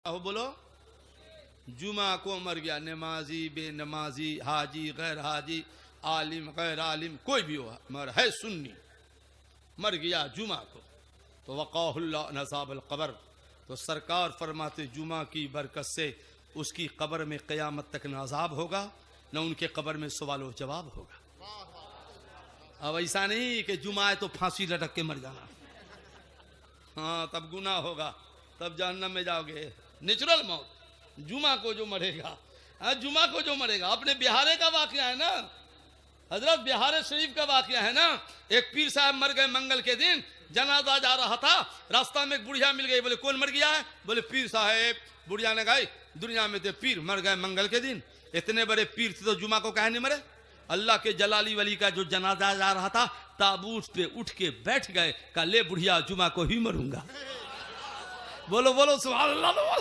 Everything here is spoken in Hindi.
अब बोलो, जुमा को मर गया, नमाजी बेनमाजी, हाजी गैर हाजी, आलिम गैर आलिम, कोई भी हो मगर है सुन्नी, मर गया जुमा को, तो वक़ाहुल्लाह नज़ाबल क़ब्र, तो सरकार फरमाते जुमा की बरकत से उसकी कब्र में क़यामत तक न अज़ाब होगा न उनके कब्र में सवाल जवाब होगा। अब ऐसा नहीं कि जुमा है तो फांसी लटक के मर जाना, हाँ तब गुनाह होगा, तब जहन्नम में जाओगे। नेचुरल मौत, जुमा को जो मरेगा, हाँ जुमा को जो मरेगा। अपने बिहारे का वाकया है ना हजरत, बिहार शरीफ का वाकया है ना। एक पीर साहब मर गए मंगल के दिन, जनाजा जा रहा था, रास्ता में एक बुढ़िया मिल गई। बोले कौन मर गया है? बोले पीर साहब। बुढ़िया ने कहा दुनिया में थे पीर, मर गए मंगल के दिन। इतने बड़े पीर थे तो जुमा को कहे नहीं मरे? अल्लाह के जलाली वली का जो जनाजा जा रहा था, ताबूत पे उठ के बैठ गए, कहा ले बुढ़िया जुमा को ही मरूंगा। बोलो बोलो सुभान अल्लाह।